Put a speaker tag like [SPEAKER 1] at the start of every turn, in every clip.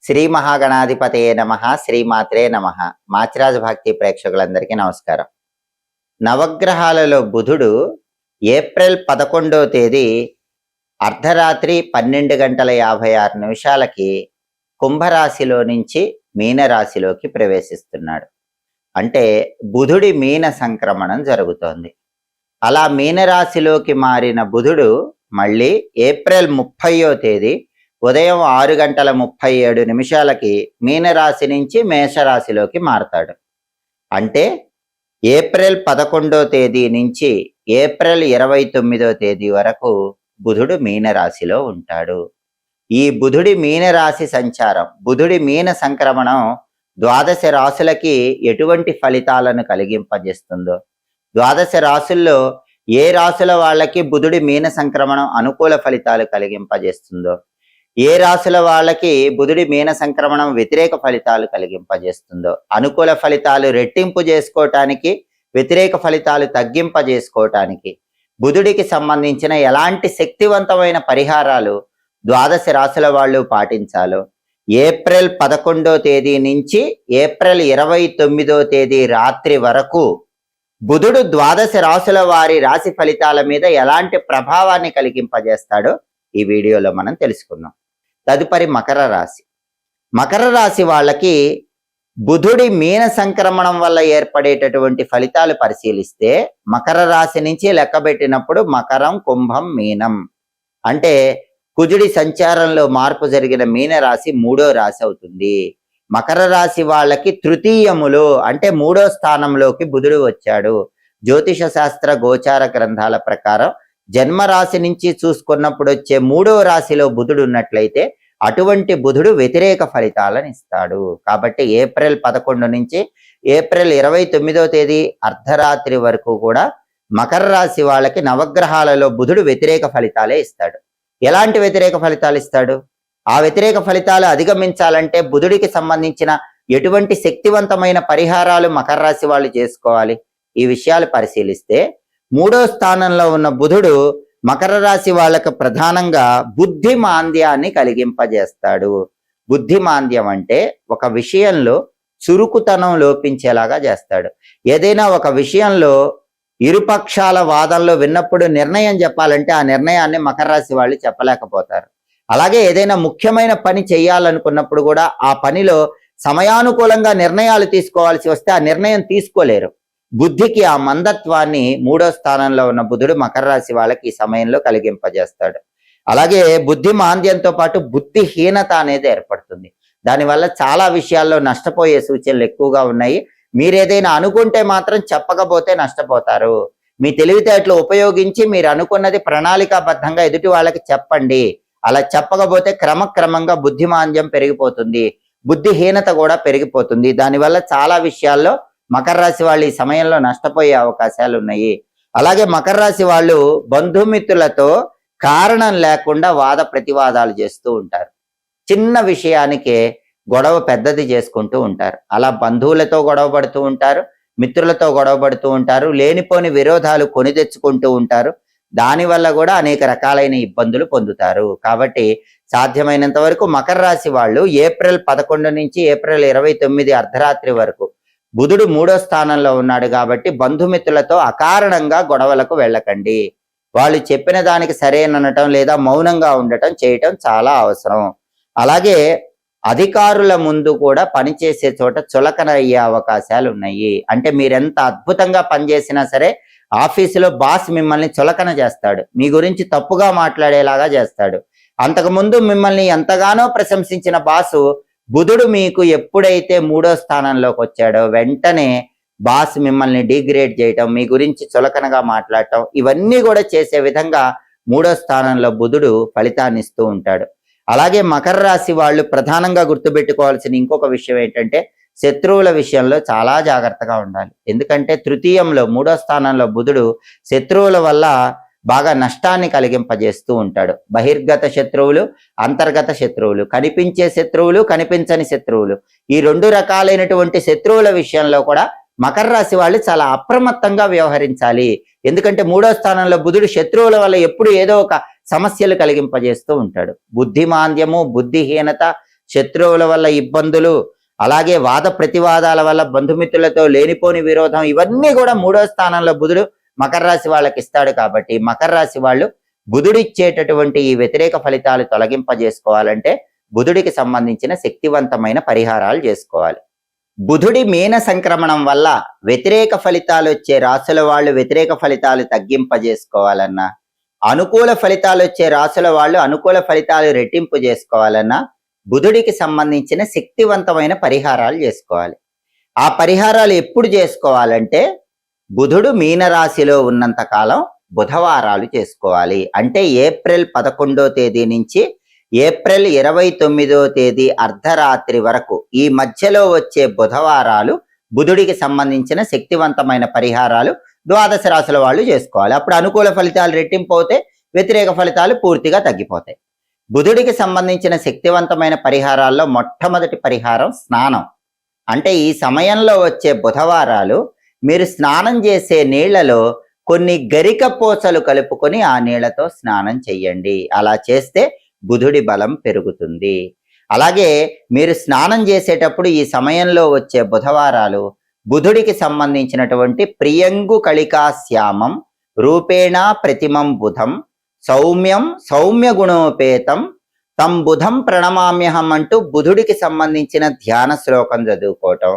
[SPEAKER 1] శ్రీ మహాగణాధిపతయే నమః. శ్రీమాత్రే నమః. మాచిరాజు భక్తి ప్రేక్షకులందరికీ నమస్కారం. నవగ్రహాలలో బుధుడు ఏప్రిల్ 11వ తేదీ అర్ధరాత్రి 12:56 కుంభరాశిలో నుంచి మీనరాశిలోకి ప్రవేశిస్తున్నాడు. అంటే బుధుడి మీన సంక్రమణం జరుగుతోంది. అలా మీనరాశిలోకి మారిన బుధుడు మళ్ళీ ఏప్రిల్ 30వ తేదీ ఉదయం 6:37 మీనరాశి నుంచి మేషరాశిలోకి మారతాడు. అంటే ఏప్రిల్ 11వ తేదీ నుంచి ఏప్రిల్ 29వ తేదీ వరకు బుధుడు మీనరాశిలో ఉంటాడు. ఈ బుధుడి మీనరాశి సంచారం, బుధుడి మీన సంక్రమణం 12 రాశులకి ఎటువంటి ఫలితాలను కలిగింపజేస్తుందో, 12 రాశుల్లో ఏ రాశుల వాళ్ళకి బుధుడి మీన సంక్రమణం అనుకూల ఫలితాలు కలిగింపజేస్తుందో, ఏ రాశుల వాళ్ళకి బుధుడి మీన సంక్రమణం వ్యతిరేక ఫలితాలు కలిగింపజేస్తుందో, అనుకూల ఫలితాలు రెట్టింపు చేసుకోవటానికి, వ్యతిరేక ఫలితాలు తగ్గింపజేసుకోవటానికి బుధుడికి సంబంధించిన ఎలాంటి శక్తివంతమైన పరిహారాలు 12 రాశుల వాళ్ళు పాటించాలో ఏప్రిల్ 11వ తేదీ నుంచి ఏప్రిల్ 29వ తేదీ రాత్రి వరకు బుధుడు 12 రాశుల వారి రాశి ఫలితాల మీద ఎలాంటి ప్రభావాన్ని కలిగింపజేస్తాడో ఈ వీడియోలో మనం తెలుసుకుందాం. తదుపరి మకర రాశి. మకర రాశి వాళ్ళకి బుధుడి మీన సంక్రమణం వల్ల ఏర్పడేటటువంటి ఫలితాలు పరిశీలిస్తే మకర రాశి నుంచి లెక్కబెట్టినప్పుడు మకరం, కుంభం, మీనం అంటే కుజుడి సంచారంలో మార్పు జరిగిన మీనరాశి 3వ రాశి అవుతుంది. మకర రాశి వాళ్ళకి తృతీయములో అంటే 3వ స్థానంలోకి బుధుడు వచ్చాడు. జ్యోతిష శాస్త్ర గోచార గ్రంథాల ప్రకారం జన్మరాశి నుంచి చూసుకున్నప్పుడు వచ్చే 3వ రాశిలో బుధుడు ఉన్నట్లయితే అటువంటి బుధుడు వ్యతిరేక ఫలితాలను ఇస్తాడు. కాబట్టి ఏప్రిల్ 11 నుంచి ఏప్రిల్ 29వ తేదీ అర్ధరాత్రి వరకు కూడా మకర రాశి వాళ్ళకి నవగ్రహాలలో బుధుడు వ్యతిరేక ఫలితాలే ఇస్తాడు. ఎలాంటి వ్యతిరేక ఫలితాలు ఇస్తాడు? ఆ వ్యతిరేక ఫలితాలు అధిగమించాలంటే బుధుడికి సంబంధించిన ఎటువంటి శక్తివంతమైన పరిహారాలు మకర రాశి వాళ్ళు చేసుకోవాలి? ఈ విషయాలు పరిశీలిస్తే 3వ స్థానంలో ఉన్న బుధుడు మకర రాశి వాళ్ళకు ప్రధానంగా బుద్ధిమాంద్యాన్ని కలిగింపజేస్తాడు. బుద్ధిమాంద్యం అంటే ఒక విషయంలో చురుకుతనం లోపించేలాగా చేస్తాడు. ఏదైనా ఒక విషయంలో ఇరుపక్షాల వాదనలో విన్నప్పుడు నిర్ణయం చెప్పాలంటే ఆ నిర్ణయాన్ని మకర రాశి వాళ్ళు చెప్పలేకపోతారు. అలాగే ఏదైనా ముఖ్యమైన పని చేయాలనుకున్నప్పుడు కూడా ఆ పనిలో సమయానుకూలంగా నిర్ణయాలు తీసుకోవాల్సి వస్తే ఆ నిర్ణయం తీసుకోలేరు. బుద్ధికి ఆ మందత్వాన్ని 3వ స్థానంలో ఉన్న బుధుడు మకర రాశి వాళ్ళకి ఈ సమయంలో కలిగింపజేస్తాడు. అలాగే బుద్ధి మాంద్యంతో పాటు బుద్ధిహీనత అనేది ఏర్పడుతుంది. దానివల్ల చాలా విషయాల్లో నష్టపోయే సూచనలు ఎక్కువగా ఉన్నాయి. మీరేదైనా అనుకుంటే మాత్రం చెప్పకపోతే నష్టపోతారు. మీ తెలివితేటలు ఉపయోగించి మీరు అనుకున్నది ప్రణాళికాబద్ధంగా ఎదుటి వాళ్ళకి చెప్పండి. అలా చెప్పకపోతే క్రమక్రమంగా బుద్ధిమాంద్యం పెరిగిపోతుంది, బుద్ధిహీనత కూడా పెరిగిపోతుంది. దానివల్ల చాలా విషయాల్లో మకర రాశి వాళ్ళు ఈ సమయంలో నష్టపోయే అవకాశాలు ఉన్నాయి. అలాగే మకర రాశి వాళ్ళు బంధుమిత్రులతో కారణం లేకుండా వాద ప్రతివాదాలు చేస్తూ ఉంటారు. చిన్న విషయానికే గొడవ పెద్దది చేసుకుంటూ ఉంటారు. అలా బంధువులతో గొడవ పడుతూ ఉంటారు, మిత్రులతో గొడవ పడుతూ ఉంటారు, లేనిపోని విరోధాలు కొని తెచ్చుకుంటూ ఉంటారు. దానివల్ల కూడా అనేక రకాలైన ఇబ్బందులు పొందుతారు. కాబట్టి సాధ్యమైనంత వరకు మకర రాశి వాళ్ళు ఏప్రిల్ 11 నుంచి ఏప్రిల్ 29 అర్ధరాత్రి వరకు బుధుడు 3వ స్థానంలో ఉన్నాడు కాబట్టి బంధుమిత్రులతో అకారణంగా గొడవలకు వెళ్ళకండి. వాళ్ళు చెప్పిన దానికి సరేననటం లేదా మౌనంగా ఉండటం చేయటం చాలా అవసరం. అలాగే అధికారుల ముందు కూడా పనిచేసే చోట చులకన అయ్యే అవకాశాలు ఉన్నాయి. అంటే మీరెంత అద్భుతంగా పనిచేసినా సరే ఆఫీసులో బాస్ మిమ్మల్ని చులకన చేస్తాడు, మీ గురించి తప్పుగా మాట్లాడేలాగా చేస్తాడు. అంతకుముందు మిమ్మల్ని ఎంతగానో ప్రశంసించిన బాసు బుధుడు మీకు ఎప్పుడైతే 3వ స్థానంలోకి వచ్చాడో వెంటనే బాస్ మిమ్మల్ని డిగ్రేడ్ చేయటం, మీ గురించి చులకనగా మాట్లాడటం, ఇవన్నీ కూడా చేసే విధంగా 3వ స్థానంలో బుధుడు ఫలితాన్ని ఇస్తూ ఉంటాడు. అలాగే మకర రాశి వాళ్ళు ప్రధానంగా గుర్తుపెట్టుకోవాల్సిన ఇంకొక విషయం ఏంటంటే శత్రువుల విషయంలో చాలా జాగ్రత్తగా ఉండాలి. ఎందుకంటే తృతీయంలో 3వ స్థానంలో బుధుడు శత్రువుల వల్ల బాగా నష్టాన్ని కలిగింపజేస్తూ ఉంటాడు. బహిర్గత శత్రువులు, అంతర్గత శత్రువులు, కనిపించే శత్రువులు, కనిపించని శత్రువులు, ఈ 2 రకాలైనటువంటి శత్రువుల విషయంలో కూడా మకర రాశి వాళ్ళు చాలా అప్రమత్తంగా వ్యవహరించాలి. ఎందుకంటే 3వ స్థానంలో బుధుడు శత్రువుల వల్ల ఎప్పుడు ఏదో ఒక సమస్యలు కలిగింపజేస్తూ ఉంటాడు. బుద్ధిమాంద్యము, బుద్ధిహీనత, శత్రువుల వల్ల ఇబ్బందులు, అలాగే వాద ప్రతివాదాల వల్ల బంధుమిత్రులతో లేనిపోని విరోధం, ఇవన్నీ కూడా 3వ స్థానంలో బుధుడు మకర రాశి వాళ్ళకి ఇస్తాడు. కాబట్టి మకర రాశి వాళ్ళు బుధుడిచ్చేటటువంటి ఈ వ్యతిరేక ఫలితాలు తొలగింపజేసుకోవాలంటే బుధుడికి సంబంధించిన శక్తివంతమైన పరిహారాలు చేసుకోవాలి. బుధుడి మీన సంక్రమణం వల్ల వ్యతిరేక ఫలితాలు వచ్చే రాశుల వాళ్ళు వ్యతిరేక ఫలితాలు తగ్గింపజేసుకోవాలన్నా, అనుకూల ఫలితాలు వచ్చే రాశుల వాళ్ళు అనుకూల ఫలితాలు రెట్టింపు చేసుకోవాలన్నా బుధుడికి సంబంధించిన శక్తివంతమైన పరిహారాలు చేసుకోవాలి. ఆ పరిహారాలు ఎప్పుడు చేసుకోవాలంటే బుధుడు మీనరాశిలో ఉన్నంత కాలం బుధవారాలు చేసుకోవాలి. అంటే ఏప్రిల్ 11వ తేదీ నుంచి ఏప్రిల్ 29వ తేదీ అర్ధరాత్రి వరకు ఈ మధ్యలో వచ్చే బుధవారాలు బుధుడికి సంబంధించిన శక్తివంతమైన పరిహారాలు ద్వాదశ రాశుల వాళ్ళు చేసుకోవాలి. అప్పుడు అనుకూల ఫలితాలు రెట్టింపు అవుతాయి, వ్యతిరేక ఫలితాలు పూర్తిగా తగ్గిపోతాయి. బుధుడికి సంబంధించిన శక్తివంతమైన పరిహారాల్లో మొట్టమొదటి పరిహారం స్నానం. అంటే ఈ సమయంలో వచ్చే బుధవారాలు మీరు స్నానం చేసే నీళ్లలో కొన్ని గరిక పూసలు కలుపుకొని ఆ నీళ్లతో స్నానం చెయ్యండి. అలా చేస్తే బుధుడి బలం పెరుగుతుంది. అలాగే మీరు స్నానం చేసేటప్పుడు ఈ సమయంలో వచ్చే బుధవారాలు బుధుడికి సంబంధించినటువంటి ప్రియంగు కళికా శ్యామం రూపేణ ప్రతిమం బుధం సౌమ్యం సౌమ్య గుణోపేతం తం బుధం ప్రణమామ్యహం అంటూ బుధుడికి సంబంధించిన ధ్యాన శ్లోకం చదువుకోవటం.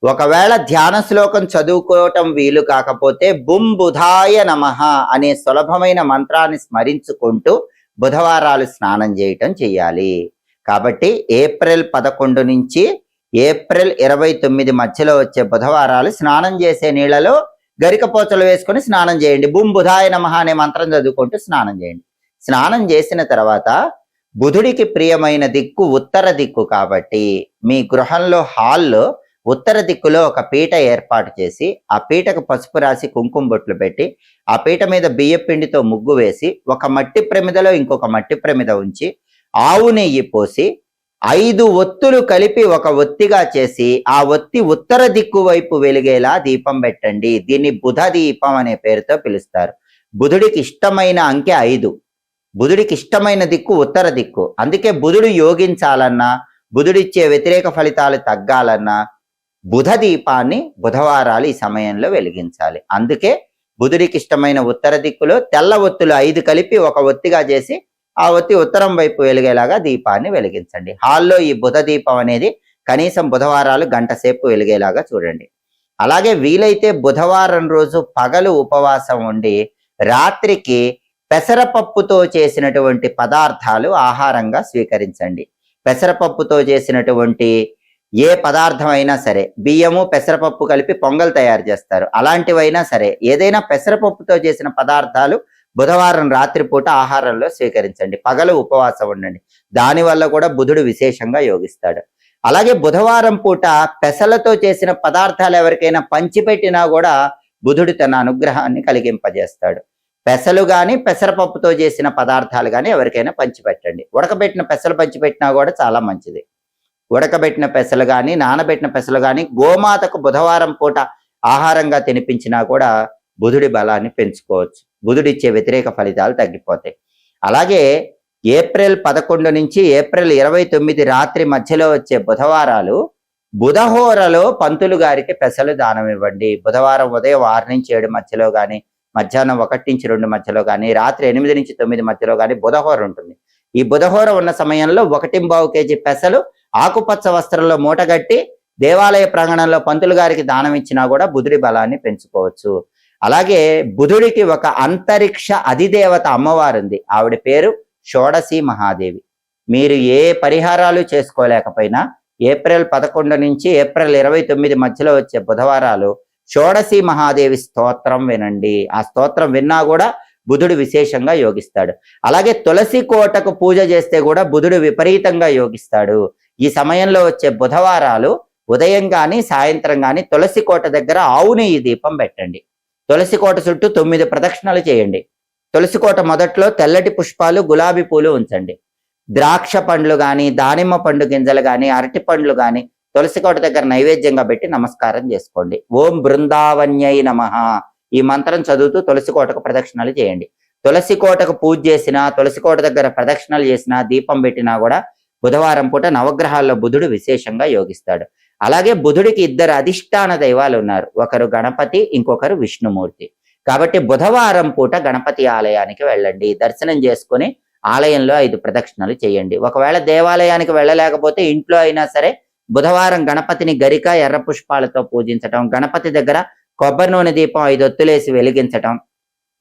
[SPEAKER 1] ఒకవేళ ధ్యాన శ్లోకం చదువుకోవటం వీలు కాకపోతే బుం బుధాయ నమః అనే సులభమైన మంత్రాన్ని స్మరించుకుంటూ బుధవారాలు స్నానం చేయటం చెయ్యాలి. కాబట్టి ఏప్రిల్ 11 నుంచి ఏప్రిల్ 29 మధ్యలో వచ్చే బుధవారాలు స్నానం చేసే నీళ్లలో గరికపోచలు వేసుకొని స్నానం చేయండి. బుం బుధాయ నమః అనే మంత్రం చదువుకుంటూ స్నానం చేయండి. స్నానం చేసిన తర్వాత బుధుడికి ప్రియమైన దిక్కు ఉత్తర దిక్కు కాబట్టి మీ గృహంలో హాల్లో ఉత్తర దిక్కులో ఒక పీట ఏర్పాటు చేసి ఆ పీటకు పసుపు రాసి కుంకుమ బొట్లు పెట్టి ఆ పీట మీద బియ్య పిండితో ముగ్గు వేసి ఒక మట్టి ప్రమిదలో ఇంకొక మట్టి ప్రమిద ఉంచి ఆవు నెయ్యి పోసి 5 ఒత్తులు కలిపి ఒక ఒత్తిగా చేసి ఆ ఒత్తి ఉత్తర దిక్కు వైపు వెలిగేలా దీపం పెట్టండి. దీన్ని బుధ దీపం అనే పేరుతో పిలుస్తారు. బుధుడికి ఇష్టమైన అంకె 5. బుధుడికి ఇష్టమైన దిక్కు ఉత్తర దిక్కు. అందుకే బుధుడు యోగించాలన్నా బుధుడిచ్చే వ్యతిరేక ఫలితాలు తగ్గాలన్నా బుధ దీపాన్ని బుధవారాలు ఈ సమయంలో వెలిగించాలి. అందుకే బుధుడికి ఇష్టమైన ఉత్తర దిక్కులో తెల్ల ఒత్తులు 5 కలిపి ఒక ఒత్తిగా చేసి ఆ ఒత్తి ఉత్తరం వైపు వెలిగేలాగా దీపాన్ని వెలిగించండి. హాల్లో ఈ బుధ దీపం అనేది కనీసం బుధవారాలు గంట సేపు వెలిగేలాగా చూడండి. అలాగే వీలైతే బుధవారం రోజు పగలు ఉపవాసం ఉండి రాత్రికి పెసరపప్పుతో చేసినటువంటి పదార్థాలు ఆహారంగా స్వీకరించండి. పెసరపప్పుతో చేసినటువంటి ఏ పదార్థం అయినా సరే, బియ్యము పెసరపప్పు కలిపి పొంగల్ తయారు చేస్తారు, అలాంటివైనా సరే ఏదైనా పెసరపప్పుతో చేసిన పదార్థాలు బుధవారం రాత్రిపూట ఆహారంలో స్వీకరించండి. పగలు ఉపవాసం ఉండండి. దానివల్ల కూడా బుధుడు విశేషంగా యోగిస్తాడు. అలాగే బుధవారం పూట పెసలతో చేసిన పదార్థాలు ఎవరికైనా పంచిపెట్టినా కూడా బుధుడు తన అనుగ్రహాన్ని కలిగింపజేస్తాడు. పెసలు కానీ పెసరపప్పుతో చేసిన పదార్థాలు కానీ ఎవరికైనా పంచిపెట్టండి. ఉడకబెట్టిన పెసలు పంచిపెట్టినా కూడా చాలా మంచిది. ఉడకబెట్టిన పెసలు కానీ నానబెట్టిన పెసలు కానీ గోమాతకు బుధవారం పూట ఆహారంగా తినిపించినా కూడా బుధుడి బలాన్ని పెంచుకోవచ్చు. బుధుడిచ్చే వ్యతిరేక ఫలితాలు తగ్గిపోతాయి. అలాగే ఏప్రిల్ 11 నుంచి ఏప్రిల్ 29 రాత్రి మధ్యలో వచ్చే బుధవారాలు బుధహోరలో పంతులు గారికి పెసలు దానం ఇవ్వండి. బుధవారం ఉదయం 6 నుంచి 7 మధ్యలో కానీ, మధ్యాహ్నం 1 నుంచి 2 మధ్యలో కానీ, రాత్రి 8 నుంచి 9 మధ్యలో కానీ బుధహోర ఉంటుంది. ఈ బుధహోర ఉన్న సమయంలో 1.25 కేజీ పెసలు ఆకుపచ్చ వస్త్రంలో మూటగట్టి దేవాలయ ప్రాంగణంలో పంతులు గారికి దానం ఇచ్చినా కూడా బుధుడి బలాన్ని పెంచుకోవచ్చు. అలాగే బుధుడికి ఒక అంతరిక్ష అధిదేవత అమ్మవారు ఉంది. ఆవిడ పేరు షోడశి మహాదేవి. మీరు ఏ పరిహారాలు చేసుకోలేకపోయినా ఏప్రిల్ 11 నుంచి ఏప్రిల్ 29 మధ్యలో వచ్చే బుధవారాలు షోడశి మహాదేవి స్తోత్రం వినండి. ఆ స్తోత్రం విన్నా కూడా బుధుడు విశేషంగా యోగిస్తాడు. అలాగే తులసి కోటకు పూజ చేస్తే కూడా బుధుడు విపరీతంగా యోగిస్తాడు. ఈ సమయంలో వచ్చే బుధవారాలు ఉదయం కానీ సాయంత్రం కానీ తులసి కోట దగ్గర ఆవు నెయ్యి దీపం పెట్టండి. తులసి కోట చుట్టూ 9 ప్రదక్షిణలు చేయండి. తులసి కోట మొదట్లో తెల్లటి పుష్పాలు గులాబీ పూలు ఉంచండి. ద్రాక్ష పండ్లు కానీ, దానిమ్మ పండు గింజలు కానీ, అరటి పండ్లు కానీ తులసి కోట దగ్గర నైవేద్యంగా పెట్టి నమస్కారం చేసుకోండి. ఓం బృందావన్యై నమః ఈ మంత్రం చదువుతూ తులసి కోటకు ప్రదక్షిణలు చేయండి. తులసి కోటకు పూజ చేసినా, తులసి కోట దగ్గర ప్రదక్షిణలు చేసినా, దీపం పెట్టినా కూడా బుధవారం పూట నవగ్రహాల్లో బుధుడు విశేషంగా యోగిస్తాడు. అలాగే బుధుడికి ఇద్దరు అధిష్టాన దైవాలు ఉన్నారు, ఒకరు గణపతి, ఇంకొకరు విష్ణుమూర్తి. కాబట్టి బుధవారం పూట గణపతి ఆలయానికి వెళ్ళండి, దర్శనం చేసుకుని ఆలయంలో 5 ప్రదక్షిణలు చేయండి. ఒకవేళ దేవాలయానికి వెళ్ళలేకపోతే ఇంట్లో అయినా సరే బుధవారం గణపతిని గరిక ఎర్ర పుష్పాలతో పూజించటం, గణపతి దగ్గర కొబ్బరి నూనె దీపం 5 ఒత్తులేసి వెలిగించటం,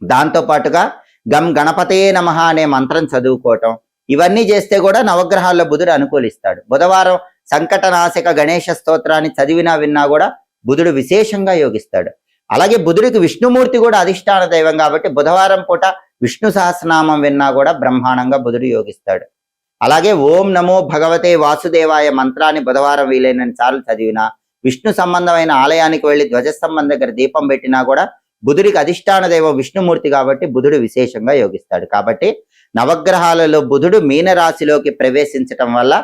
[SPEAKER 1] దాంతో పాటుగా గం గణపతయే నమః అనే మంత్రం చదువుకోవటం, ఇవన్నీ చేస్తే కూడా నవగ్రహాల్లో బుధుడు అనుకూలిస్తాడు. బుధవారం సంకటనాశక గణేష స్తోత్రాన్ని చదివినా విన్నా కూడా బుధుడు విశేషంగా యోగిస్తాడు. అలాగే బుధుడికి విష్ణుమూర్తి కూడా అధిష్టాన దైవం కాబట్టి బుధవారం పూట విష్ణు సహస్రనామం విన్నా కూడా బ్రహ్మాండంగా బుధుడు యోగిస్తాడు. అలాగే ఓం నమో భగవతే వాసుదేవాయ మంత్రాన్ని బుధవారం వీలైనన్ని సార్లు చదివినా, విష్ణు సంబంధమైన ఆలయానికి వెళ్లి ధ్వజస్తంభం దగ్గర దీపం పెట్టినా కూడా బుధుడికి అధిష్టాన దైవం విష్ణుమూర్తి కాబట్టి బుధుడు విశేషంగా యోగిస్తాడు. కాబట్టి నవగ్రహాలలో బుధుడు మీనరాశిలోకి ప్రవేశించటం వల్ల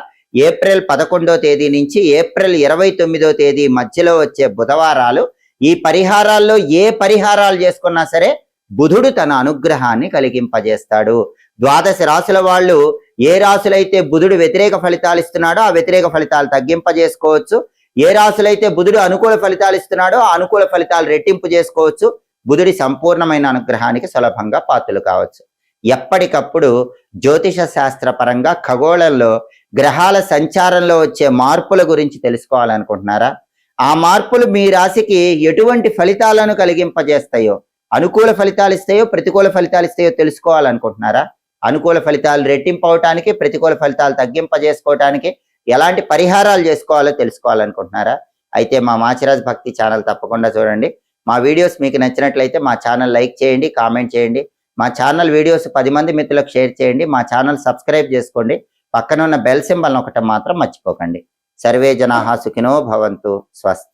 [SPEAKER 1] ఏప్రిల్ 11వ తేదీ నుంచి ఏప్రిల్ 29వ తేదీ మధ్యలో వచ్చే బుధవారాలు, ఈ పరిహారాల్లో ఏ పరిహారాలు చేసుకున్నా సరే బుధుడు తన అనుగ్రహాన్ని కలిగింపజేస్తాడు. 12 రాశుల వాళ్ళు ఏ రాశులైతే బుధుడు వ్యతిరేక ఫలితాలు ఇస్తున్నాడో ఆ వ్యతిరేక ఫలితాలు తగ్గింపజేసుకోవచ్చు, ఏ రాశులైతే బుధుడు అనుకూల ఫలితాలు ఇస్తున్నాడో ఆ అనుకూల ఫలితాలు రెట్టింపు చేసుకోవచ్చు, బుధుడి సంపూర్ణమైన అనుగ్రహానికి సులభంగా పాత్రలు కావచ్చు. ఎప్పటికప్పుడు జ్యోతిష శాస్త్ర పరంగా ఖగోళంలో గ్రహాల సంచారంలో వచ్చే మార్పుల గురించి తెలుసుకోవాలనుకుంటున్నారా? ఆ మార్పులు మీ రాశికి ఎటువంటి ఫలితాలను కలిగింపజేస్తాయో, అనుకూల ఫలితాలు ఇస్తాయో ప్రతికూల ఫలితాలు ఇస్తాయో తెలుసుకోవాలనుకుంటున్నారా? అనుకూల ఫలితాలు రెట్టింపు అవటానికి, ప్రతికూల ఫలితాలు తగ్గింపజేసుకోవటానికి ఎలాంటి పరిహారాలు చేసుకోవాలో తెలుసుకోవాలనుకుంటున్నారా? అయితే మా మాచిరాజ్ భక్తి ఛానల్ తప్పకుండా చూడండి. మా వీడియోస్ మీకు నచ్చినట్లయితే మా ఛానల్ లైక్ చేయండి, కామెంట్ చేయండి. మా ఛానల్ వీడియోస్ 10 మంది మిత్రులకు షేర్ చేయండి. మా ఛానల్ సబ్స్క్రైబ్ చేసుకోండి. పక్కన ఉన్న బెల్ సింబల్ నొక్కటం మాత్రం మర్చిపోకండి. సర్వే జనాః సుఖినో భవంతు. స్వస్తి.